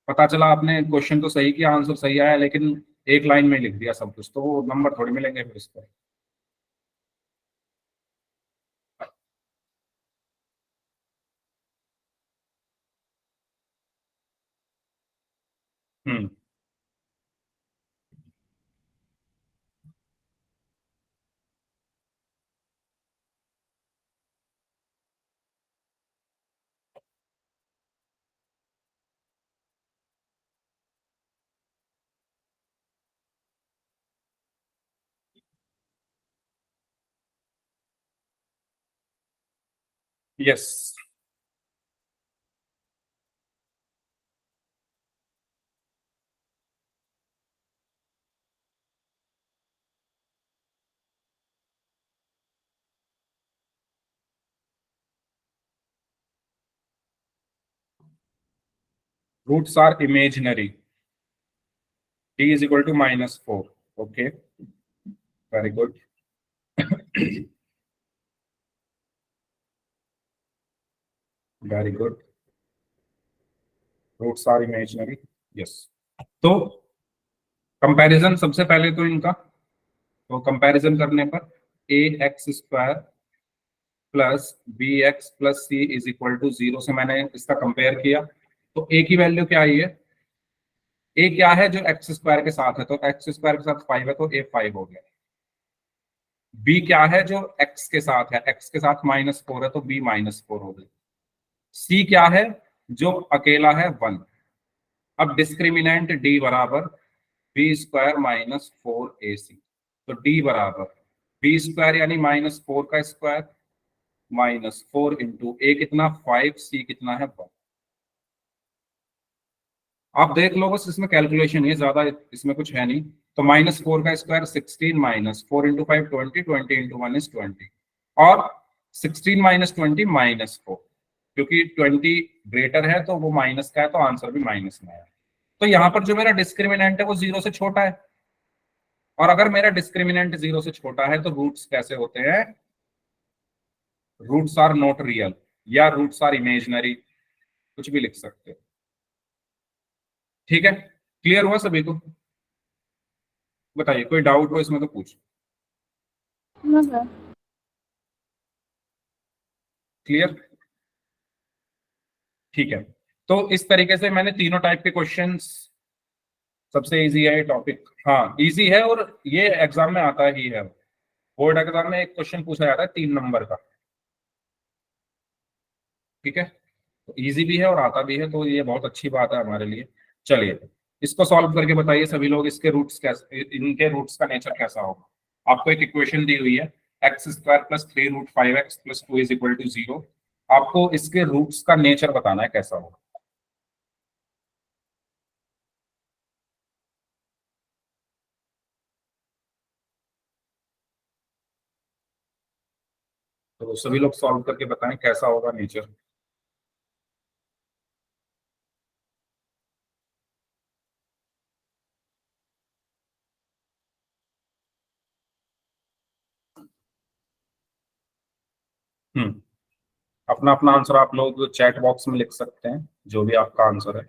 पता चला आपने क्वेश्चन तो सही किया, आंसर सही आया, लेकिन एक लाइन में लिख दिया सब कुछ, तो वो नंबर थोड़ी मिलेंगे फिर इस पर। Hmm, yes. Roots are imaginary. D is equal to -4। Okay, very good. Very good, roots are imaginary, yes. तो कंपैरिजन सबसे पहले तो इनका, तो कंपैरिजन करने पर a x square plus b x plus c is equal to 0 से मैंने इसका कंपेयर किया। तो ए की वैल्यू क्या आई है? ए क्या है? जो एक्स स्क्वायर के साथ है, तो एक्स स्क्वायर के साथ 5 है, तो ए 5 हो गया। बी क्या है? जो एक्स के साथ है, एक्स के साथ -4 है, तो बी -4 हो गई। सी क्या है? जो अकेला है, 1। अब डिस्क्रिमिनेंट डी बराबर बी स्क्वायर -4ac। तो डी बराबर बी स्क्वायर यानी -4 का स्क्वायर -4 इंटू ए कितना 5, सी कितना है 1। आप देख लो बस, इसमें कैलकुलेशन है ज्यादा, इसमें कुछ है नहीं। तो -4 का स्क्वायर 16 -4 इंटू 5 20, 20 इंटू 1 इज 20। और 16 माइनस 20 -4, क्योंकि 20 ग्रेटर है तो वो माइनस का है, तो आंसर भी माइनस में है। तो यहाँ पर जो मेरा डिस्क्रिमिनेंट है वो 0 से छोटा है, और अगर मेरा डिस्क्रिमिनेंट 0 से छोटा है तो रूट्स कैसे होते हैं? रूट्स आर नॉट रियल या रूट्स आर इमेजिनरी, कुछ भी लिख सकते हो। ठीक है, क्लियर हुआ सभी को? बताइए, कोई डाउट हो इसमें तो पूछ। No, sir. क्लियर? ठीक है, तो इस तरीके से मैंने तीनों टाइप के क्वेश्चंस, सबसे इजी है ये टॉपिक, हाँ इजी है, और ये एग्जाम में आता ही है। बोर्ड एग्जाम में एक क्वेश्चन पूछा जाता है 3 नंबर का। ठीक है, तो इजी भी है और आता भी है, तो ये बहुत अच्छी बात है हमारे लिए। चलिए इसको सॉल्व करके बताइए सभी लोग, इसके रूट्स कैसे, इनके रूट्स का नेचर कैसा होगा। आपको एक इक्वेशन दी हुई है, x² + 3√5x + 2 = 0। आपको इसके रूट्स का नेचर बताना है कैसा होगा। तो सभी लोग सॉल्व करके बताएं कैसा होगा नेचर। अपना अपना आंसर आप लोग चैट बॉक्स में लिख सकते हैं, जो भी आपका आंसर है।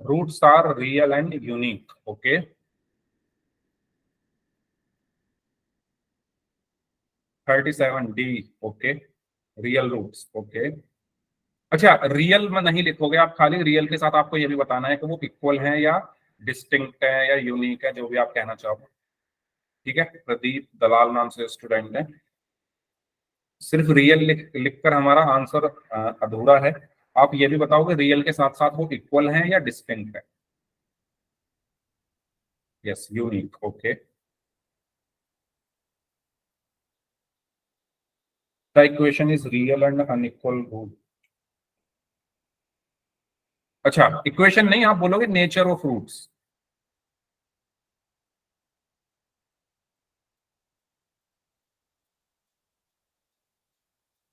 Roots are real and unique, okay. $37D, okay, real roots, okay. अच्छा, रियल में नहीं लिखोगे आप, खाली रियल के साथ आपको ये भी बताना है कि वो इक्वल है या डिस्टिंक्ट है या यूनिक है, जो भी आप कहना चाहो। ठीक है, प्रदीप दलाल नाम से स्टूडेंट है। सिर्फ रियल लिखकर हमारा आंसर अधूरा है। आप ये भी बताओगे रियल के साथ साथ वो इक्वल है या डिस्टिंक्ट है। Yes, unique, okay. The equation is real and unequal root. अच्छा, इक्वेशन नहीं, आप बोलोगे नेचर ऑफ रूट्स।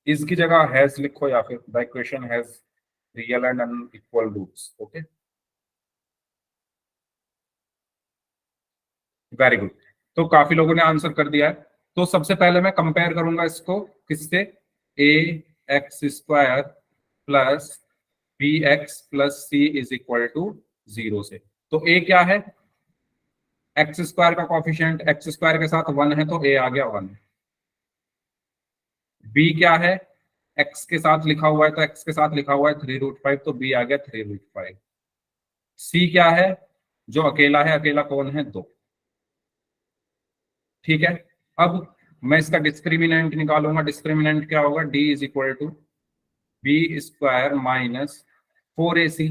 इसकी जगह हैज लिखो, या फिर the equation has real and unequal roots, okay. Very good, तो काफी लोगों ने आंसर कर दिया है। तो सबसे पहले मैं कंपेयर करूंगा इसको किससे? ax² plus bx plus c is equal to 0 से। तो a क्या है? x² का कॉफिशिएंट x² के साथ 1 है, तो a आ गया 1। b क्या है? x के साथ लिखा हुआ है, तो x के साथ लिखा हुआ है 3√5, तो b आ गया 3√5। c क्या है? जो अकेला है, अकेला कौन है? 2। ठीक है, अब मैं इसका डिस्क्रिमिनेंट निकालूंगा। डिस्क्रिमिनेंट क्या होगा? d is equal to b² minus 4ac।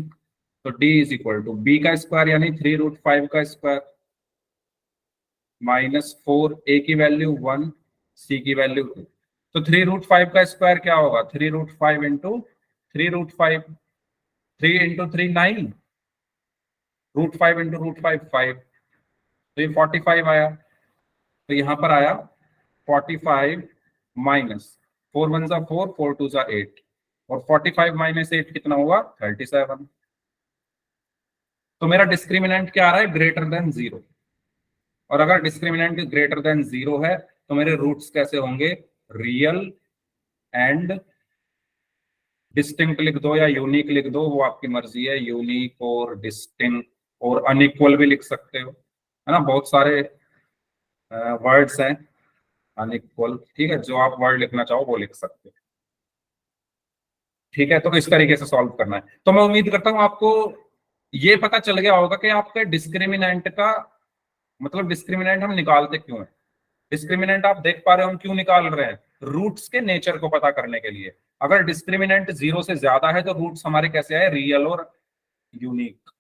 तो d is equal to b का स्क्वायर यानी 3√5 का स्क्वायर माइनस 4, a की वैल्यू 1, c की वैल्यू 2। तो 3√5 का स्क्वायर क्या होगा? 3√5 इंटू 3√5, 3 इंटू 3 9, √5 इंटू √5 5, तो ये 45 आया। तो यहाँ पर आया 45 माइनस 4 1 जा 4, 4 2 जा 8, और 45 माइनस 8 कितना हुआ? 37। तो मेरा डिस्क्रिमिनेंट क्या आ रहा है? Greater than 0। और अगर डिस्क्रिमिनेंट ग्रेटर देन 0 है तो मेरे रूट्स कैसे होंगे? रियल एंड डिस्टिंक्ट लिख दो या यूनिक लिख दो, वो आपकी मर्जी है। यूनिक और डिस्टिंक्ट और अनइक्वल भी लिख सकते हो, है ना, बहुत सारे वर्ड्स हैं अनइक्वल। ठीक है, जो आप वर्ड लिखना चाहो वो लिख सकते हो। ठीक है, तो इस तरीके से सॉल्व करना है। तो मैं उम्मीद करता हूं आपको ये पता चल गया होगा कि आपके डिस्क्रिमिनेंट का मतलब डिस्क्रिमिनेंट हम निकालते क्यों हैं? डिस्क्रिमिनेंट आप देख पा रहे हो हम क्यों निकाल रहे हैं? रूट्स के नेचर को पता करने के लिए। अगर डिस्क्रिमिनेंट 0 से ज्यादा है तो रूट्स हमारे कैसे आए? रियल और यूनिक।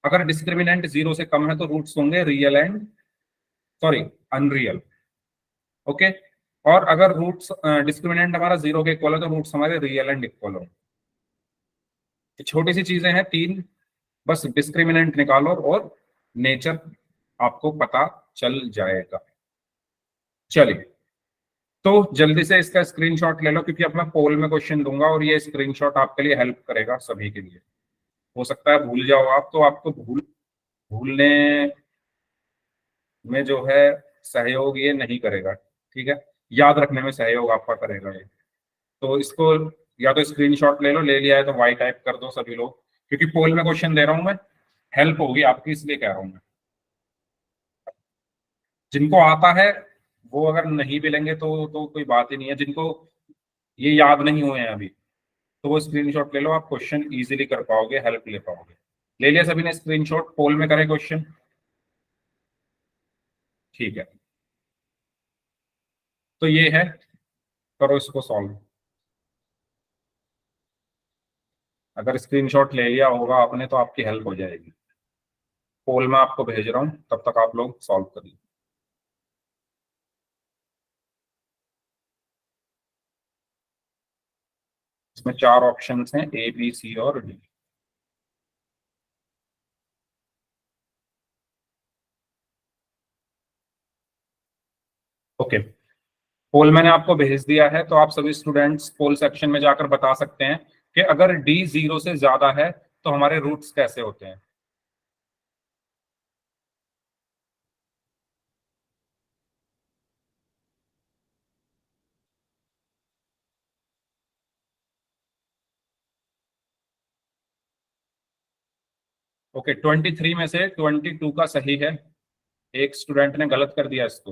अगर डिस्क्रिमिनेंट 0 से कम है तो रूट्स होंगे real and sorry unreal. Okay. और अगर रूट्स डिस्क्रिमिनेंट हमारा 0 के इक्वल है तो रूट्स हमारे रियल एंड इक्वल हो। छोटी सी चीजें हैं तीन, बस डिस्क्रिमिनेंट निकालो और नेचर आपको पता चल जाएगा। चलिए, तो जल्दी से इसका स्क्रीनशॉट ले लो क्योंकि अब मैं पोल में क्वेश्चन दूंगा और ये स्क्रीनशॉट आपके लिए हेल्प करेगा सभी के लिए। हो सकता है भूल जाओ आप, तो आपको भूलने में जो है सहयोग ये नहीं करेगा, ठीक है? याद रखने में सहयोग आपका करेगा ये। तो इसको या तो स्क्रीनशॉट ले लो, ले लिया है तो वाई टाइप कर दो सभी लोग, क्योंकि पोल में क्वेश्चन दे रहा हूं मैं, हेल्प होगी आपकी इसलिए कह रहा हूं मैं। जिनको आता है वो अगर नहीं भी लेंगे तो कोई बात ही नहीं है। जिनको ये याद नहीं हुए हैं अभी तो वो स्क्रीनशॉट ले लो, आप क्वेश्चन इजीली कर पाओगे, हेल्प ले पाओगे। ले लिया सभी ने स्क्रीनशॉट? पोल में करें क्वेश्चन? ठीक है, तो ये है, करो इसको सॉल्व। अगर स्क्रीनशॉट ले लिया होगा आपने तो आपकी हेल्प हो जाएगी। पोल में आपको भेज रहा हूं, तब तक आप लोग सॉल्व करिए। इसमें 4 ऑप्शंस हैं, ए बी सी और डी। ओके, पोल मैंने आपको भेज दिया है, तो आप सभी स्टूडेंट्स पोल सेक्शन में जाकर बता सकते हैं कि अगर डी 0 से ज्यादा है तो हमारे रूट्स कैसे होते हैं। ओके, 23 में से 22 का सही है। एक स्टूडेंट ने गलत कर दिया इसको।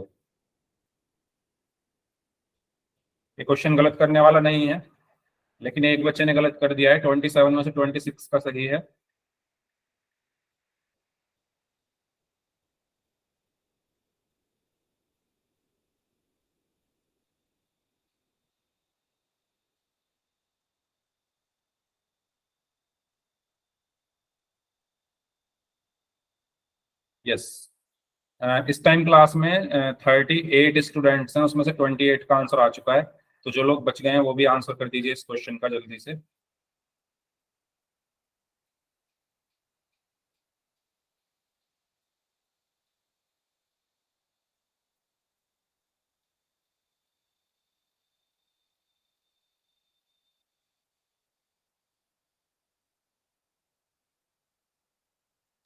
ये क्वेश्चन गलत करने वाला नहीं है, लेकिन एक बच्चे ने गलत कर दिया है। 27 में से 26 का सही है। यस, इस टाइम क्लास में 38 स्टूडेंट्स हैं, उसमें से 28 का आंसर आ चुका है। तो जो लोग बच गए हैं वो भी आंसर कर दीजिए इस क्वेश्चन का जल्दी से।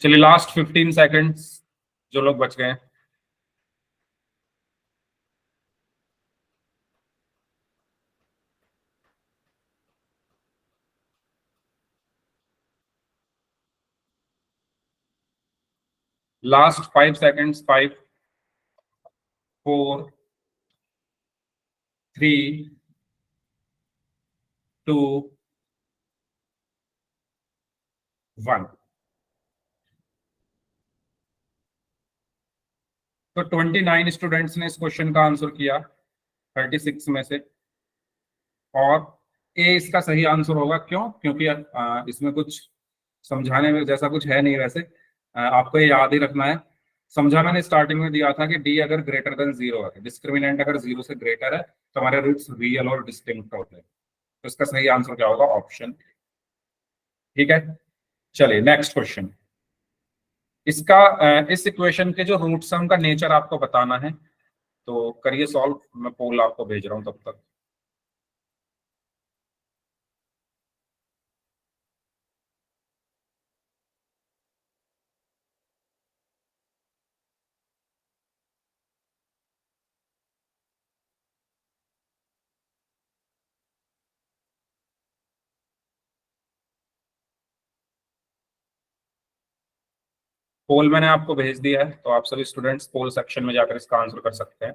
चलिए, लास्ट 15 सेकंड्स, जो लोग बच गए हैं। Last 5 seconds, 5 4 3 2 1। तो 29 स्टूडेंट्स ने इस क्वेश्चन का आंसर किया 36 में से, और ए इसका सही आंसर होगा। क्यों? क्योंकि इसमें कुछ समझाने में जैसा कुछ है नहीं। वैसे आपको ये याद ही रखना है, समझा मैंने स्टार्टिंग में दिया था कि डी अगर ग्रेटर देन 0 है, डिस्क्रिमिनेंट अगर 0 से ग्रेटर है तो हमारे रूट्स रियल और डिस्टिंक्ट होते हैं। तो इसका सही आंसर क्या होगा? ऑप्शन। ठीक है, चलिए नेक्स्ट क्वेश्चन। इसका इस इक्वेशन के जो रूट्स हैं उनका नेचर आपको बताना है, तो करिए सॉल्व। मैं पोल आपको भेज रहा हूं तब तक। पोल मैंने आपको भेज दिया है, तो आप सभी स्टूडेंट्स पोल सेक्शन में जाकर इसका आंसर कर सकते हैं।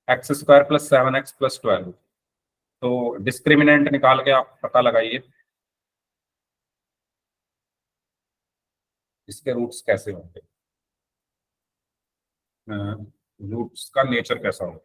x² + 7x + 12। तो डिस्क्रिमिनेंट निकाल के आप पता लगाइए। इसके रूट्स कैसे होंगे, रूट्स का नेचर कैसा होगा।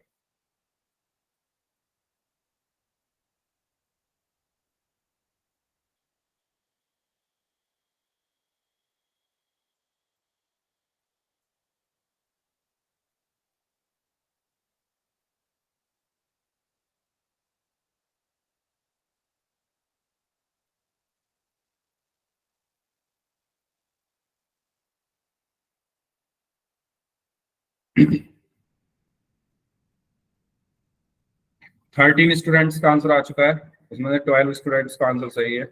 थर्टीन स्टूडेंट्स का आंसर आ चुका है, उसमें से 12 स्टूडेंट्स का आंसर सही है,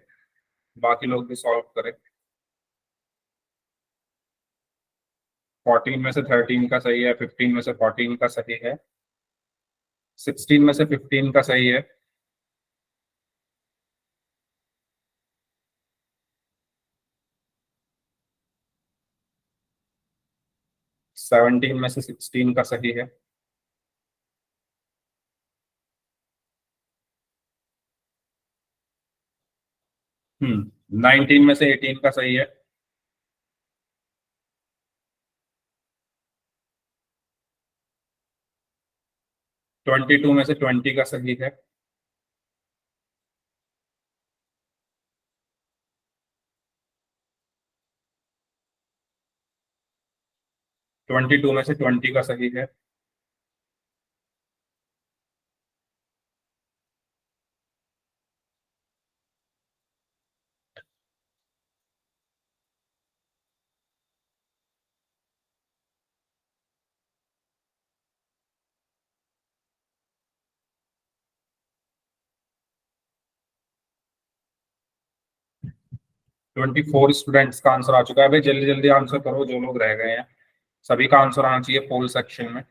बाकी लोग भी सॉल्व करें। 14 में से 13 का सही है, 15 में से 14 का सही है, 16 में से 15 का सही है, 17 में से 16 का सही है, 19 में से 18 का सही है, 22 में से 20 का सही है, 22 में से 20 का सही है, 24 स्टूडेंट्स का आंसर आ चुका है। भाई जल्दी जल्दी आंसर करो, जो लोग रह गए हैं सभी का आंसर आना चाहिए पोल सेक्शन में।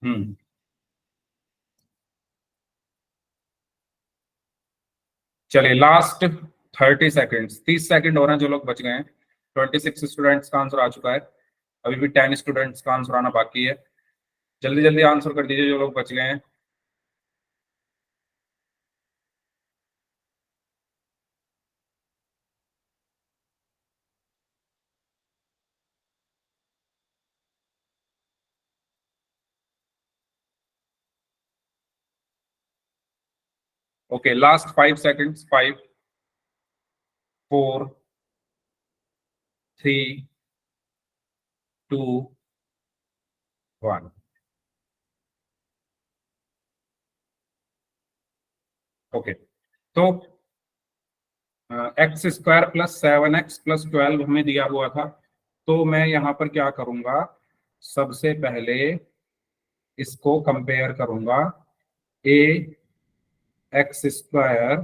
हम्म चलिए लास्ट 30 सेकेंड्स, 30 सेकेंड हो रहे हैं, जो लोग बच गए हैं। 26 स्टूडेंट्स का आंसर आ चुका है, अभी भी 10 स्टूडेंट्स का आंसर आना बाकी है। जल्दी जल्दी आंसर कर दीजिए जो लोग बच गए हैं। Okay last 5 seconds, 5, 4, 3, 2, 1। ओके तो एक्स स्क्वायर प्लस 7x+12 हमें दिया हुआ था, तो मैं यहाँ पर क्या करूंगा, सबसे पहले इसको कंपेयर करूंगा a x square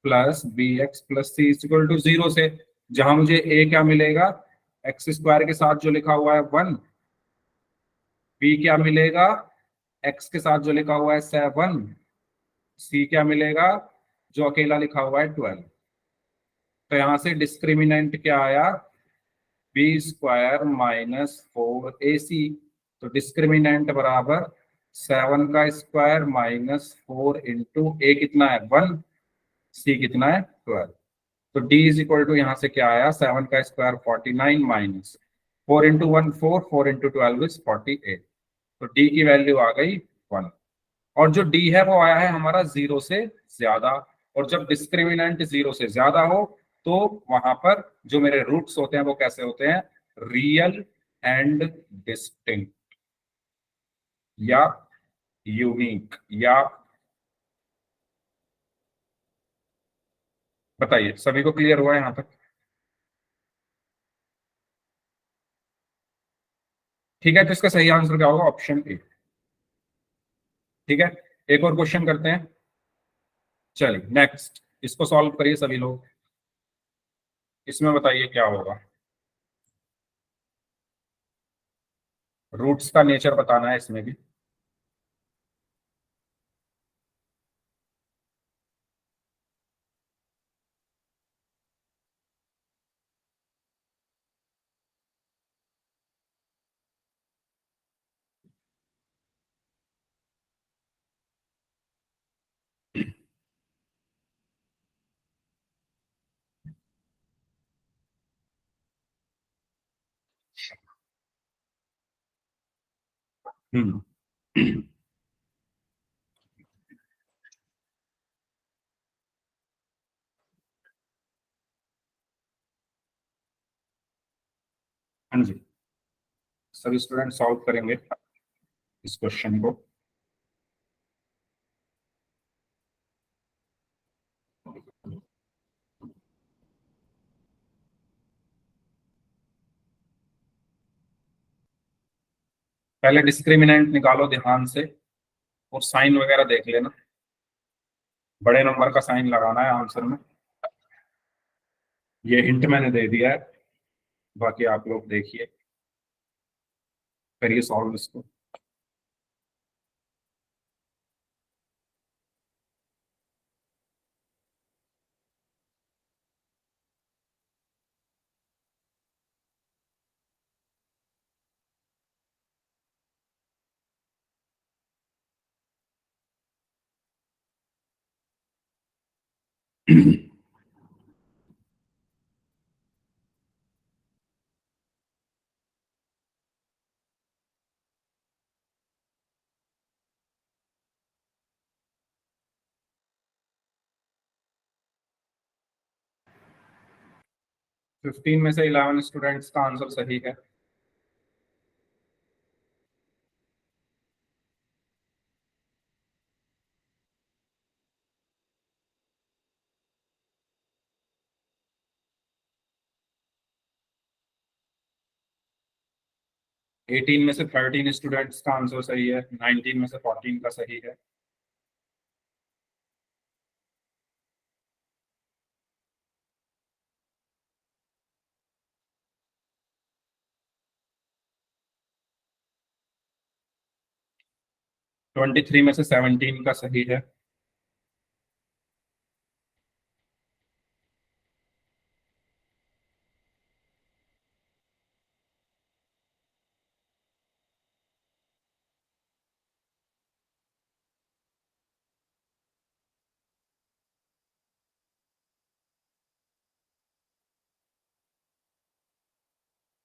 plus b x plus c equal to 0 से। जहां मुझे ए क्या मिलेगा, एक्स स्क्वायर के साथ जो लिखा हुआ है 1, बी क्या मिलेगा, एक्स के साथ जो लिखा हुआ है 7, सी क्या मिलेगा, जो अकेला लिखा हुआ है 12। तो यहां से डिस्क्रिमिनेंट क्या आया, बी स्क्वायर माइनस 4ac। तो डिस्क्रिमिनेंट बराबर 7 का स्क्वायर माइनस 4 इंटू ए कितना है 1, सी कितना है 12। तो d इज इक्वल टू यहाँ से क्या आया, 7 का square 49 minus 4 into 1 4, 4 into 12 is 48। तो d की वैल्यू आ गई 1। और जो d है वो आया है हमारा 0 से ज्यादा, और जब डिस्क्रिमिनेंट 0 से ज्यादा हो तो वहां पर जो मेरे रूट्स होते हैं वो कैसे होते हैं, रियल एंड डिस्टिंक्ट या यूनिक। या बताइए सभी को क्लियर हुआ है यहां तक? ठीक है, तो इसका सही आंसर क्या होगा, ऑप्शन ए। ठीक है, एक और क्वेश्चन करते हैं। चलिए नेक्स्ट, इसको सॉल्व करिए सभी लोग, इसमें बताइए क्या होगा। रूट्स का नेचर बताना है इसमें भी। हम्म हाँ जी, सभी स्टूडेंट सॉल्व करेंगे इस क्वेश्चन को। पहले डिस्क्रिमिनेंट निकालो ध्यान से और साइन वगैरह देख लेना, बड़े नंबर का साइन लगाना है आंसर में। ये हिंट मैंने दे दिया है, बाकी आप लोग देखिए, करिए सॉल्व इसको। फिफ्टीन में से 11 स्टूडेंट्स का आंसर सही है। एटीन में से 13 स्टूडेंट्स का आंसर सही है। 19 में से 14 का सही है। ट्वेंटी थ्री में से 17 का सही है।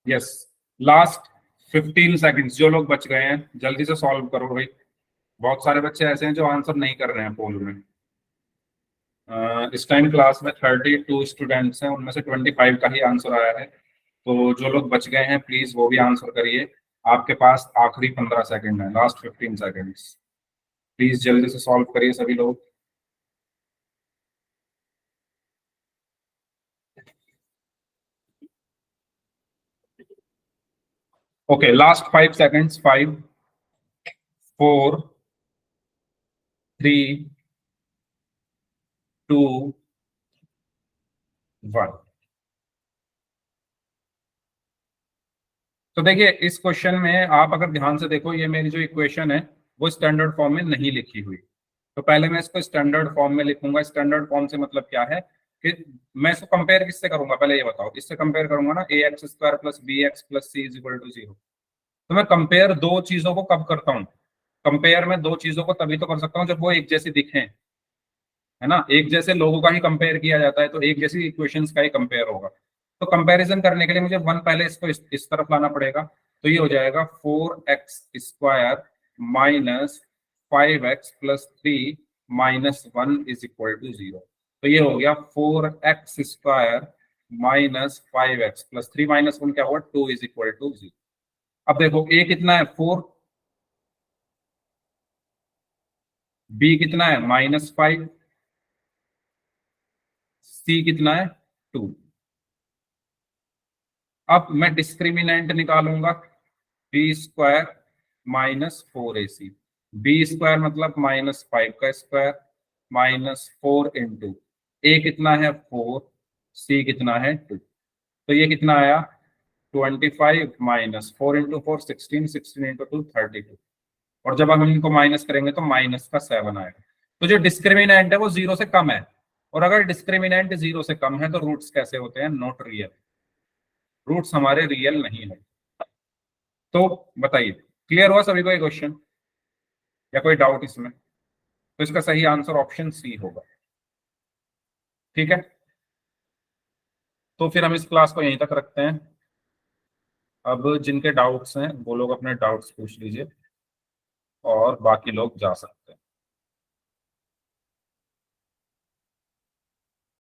यस, लास्ट 15 सेकंड्स, जो लोग बच गए हैं जल्दी से सॉल्व करो भाई। बहुत सारे बच्चे ऐसे हैं जो आंसर नहीं कर रहे हैं पोल में। इस टाइम क्लास में 32 स्टूडेंट्स हैं, उनमें से 25 का ही आंसर आया है। तो जो लोग बच गए हैं प्लीज वो भी आंसर करिए। आपके पास आखिरी 15 सेकंड है, लास्ट 15 सेकंड्स, प्लीज जल्दी से सॉल्व करिए सभी लोग। Okay, last 5 seconds. 5, 4, 3, 2, 1। तो देखिए इस क्वेश्चन में आप अगर ध्यान से देखो, ये मेरी जो इक्वेशन है वो स्टैंडर्ड फॉर्म में नहीं लिखी हुई। तो पहले मैं इसको स्टैंडर्ड फॉर्म में लिखूंगा। स्टैंडर्ड फॉर्म से मतलब क्या है कि मैं इसको कंपेयर किससे करूंगा, पहले ये बताओ। इससे कंपेयर करूंगा ना, a x square plus b x plus c is equal to 0। तो मैं कंपेयर दो चीजों को कब करता हूँ? कंपेयर में दो चीजों को तभी तो कर सकता हूँ जब वो एक जैसी दिखें, है ना। एक जैसे लोगों का ही कंपेयर किया जाता है तो एक जैसी इक्वेशंस का ही कंपेयर होगा। तो कंपैरिजन करने के लिए मुझे वन पहले इसको इस तरफ लाना पड़ेगा। तो ये हो जाएगा 4x² minus 5x plus 3 minus 1 is equal to 0। तो ये हो गया 4x² minus 5x plus 3 minus 1 क्या हुआ, 2 इज इक्वल टू 0। अब देखो a कितना है 4, b कितना है -5, c कितना है 2। अब मैं डिस्क्रिमिनेंट निकालूंगा, b² माइनस 4ac। b² मतलब -5 का स्क्वायर माइनस 4 इंटू ए कितना है 4, c कितना है 2। तो ये कितना आया 25 माइनस 4 इंटू 4 16, 16 इंटू 2 32। और जब हम इनको माइनस करेंगे तो माइनस का 7 आएगा। तो जो डिस्क्रिमिनेंट है वो 0 से कम है। और अगर डिस्क्रिमिनेंट 0 से कम है तो रूट्स कैसे होते हैं, नॉट रियल। रूट्स हमारे रियल नहीं है। तो बताइए, क्लियर हुआ सभी को ये क्वेश्चन या कोई डाउट इसमें? तो इसका सही आंसर ऑप्शन सी होगा। ठीक है, तो फिर हम इस क्लास को यहीं तक रखते हैं। अब जिनके डाउट्स हैं वो लोग अपने डाउट्स पूछ लीजिए। और बाकी लोग जा सकते हैं।